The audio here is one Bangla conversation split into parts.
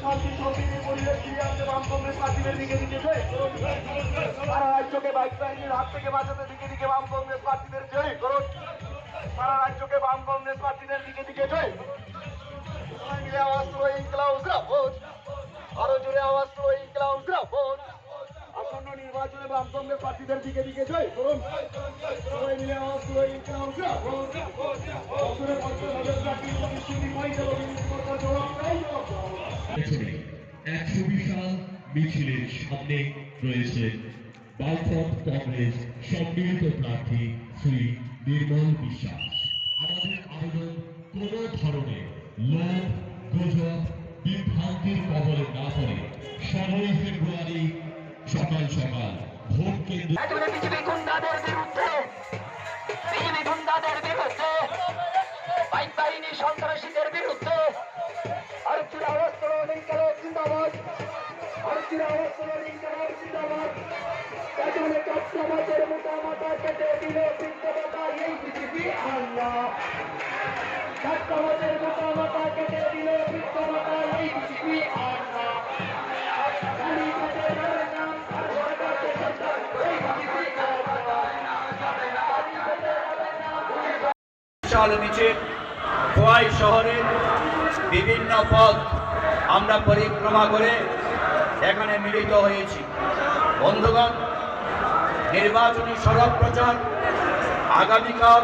শান্তি সম্প্রীতি পরিবেশ ফিরিয়ে আনতে বাম কংগ্রেস প্রার্থীদের দিকে দিকে জয় করুন। সারা রাজ্যকে বাইক বাহিনীর হাত থেকে বাঁচাতে দিকে দিকে বাম কংগ্রেস প্রার্থীদের জয় করুন। সারা রাজ্যকে বাম কংগ্রেস প্রার্থীদের দিকে দিকে জয়। সবাই মিলে আওয়াজ তুলো ইনকলাব জিন্দাবাদ। আরো জোরে আওয়াজ তুলো ইনকলাব জিন্দাবাদ। আসন্ন নির্বাচনে বাম কংগ্রেস প্রার্থীদের দিকে দিকে জয় করুন। সবাই মিলে আওয়াজ তুলো ইনকলাব জিন্দাবাদ। বছরে 50,000 চাকরির প্রতিশ্রুতি পয়সা সরকার জবাব চাই। এক সুবিশাল মিছিলের সামনে রয়েছে বামফ্রন্ট কংগ্রেস সম্মিলিত প্রার্থী শ্রী নির্মল বিশ্বাস। আমাদের আবেদন কোন ধরনের লোভ গুজব বিভ্রান্তির কবলে না পড়ে 17 ফেব্রুয়ারি সকাল সকাল ভোট কেন্দ্রে বিজেপি গুন্ডাদের বিরুদ্ধে বাইক বাহিনী সন্ত্রাসীদের বিরুদ্ধে ভারতীয় আওয়াজ তোলো ইনকলাব জিন্দাবাদ। ভারতীয় আওয়াজ তোলো ইনকলাব জিন্দাবাদ। তাহলে সমাজের মোটা মাথা কেটে দিল বিপ্লবতা এই বিজেপি আল্লাহ। সমাজের মোটা মাথা কেটে দিল বিপ্লবতা এই বিজেপি আল্লাহ। বিশাল মিছিল খোয়াই শহরের বিভিন্ন পথ আমরা পরিক্রমা করে এখানে মিলিত হয়েছি। বন্ধুগণ, নির্বাচনী সড়ক প্রচার আগামীকাল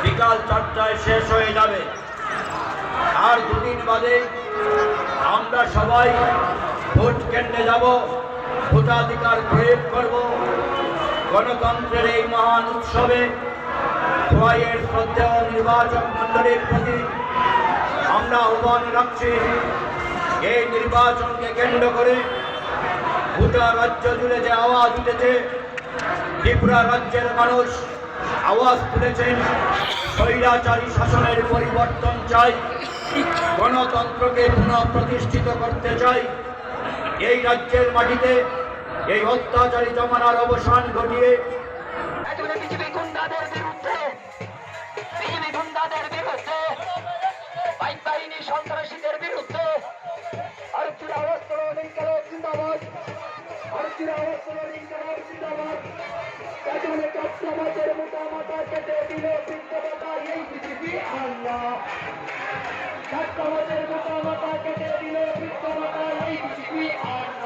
বিকাল 4টায় শেষ হয়ে যাবে। আর দুদিন বাদে আমরা সবাই ভোট কেন্দ্রে যাব, ভোটাধিকার প্রয়োগ করব। গণতন্ত্রের এই মহান উৎসবে খোয়াইয়ের শ্রদ্ধেয় নির্বাচক মণ্ডলীর প্রতি আমরা আহ্বান রাখছি, এই নির্বাচনকে কেন্দ্র করে গোটা রাজ্য জুড়ে যে আওয়াজ উঠেছে, ত্রিপুরা রাজ্যের মানুষ আওয়াজ তুলেছেন স্বৈরাচারী শাসনের পরিবর্তন চাই, গণতন্ত্রকে পুনঃপ্রতিষ্ঠিত করতে চাই। এই রাজ্যের মাটিতে এই অত্যাচারী জমানার অবসান ঘটিয়ে বিজেপি গুন্ডাদের বিরুদ্ধে বাইক বাহিনী সন্ত্রাসীদের বিরুদ্ধে ভারতীয় আওয়াজ তোলো ইনকলাব জিন্দাবাদ। ভারতীয় আওয়াজ তোলো ইনকলাব জিন্দাবাদ। তাহলে সমাজের মোটা মাথা কেটে দিল বিপ্লবতা এই বিজেপি আল্লাহ। সমাজের মোটা মাথা কেটে দিল বিপ্লবতা এই বিজেপি আল্লাহ।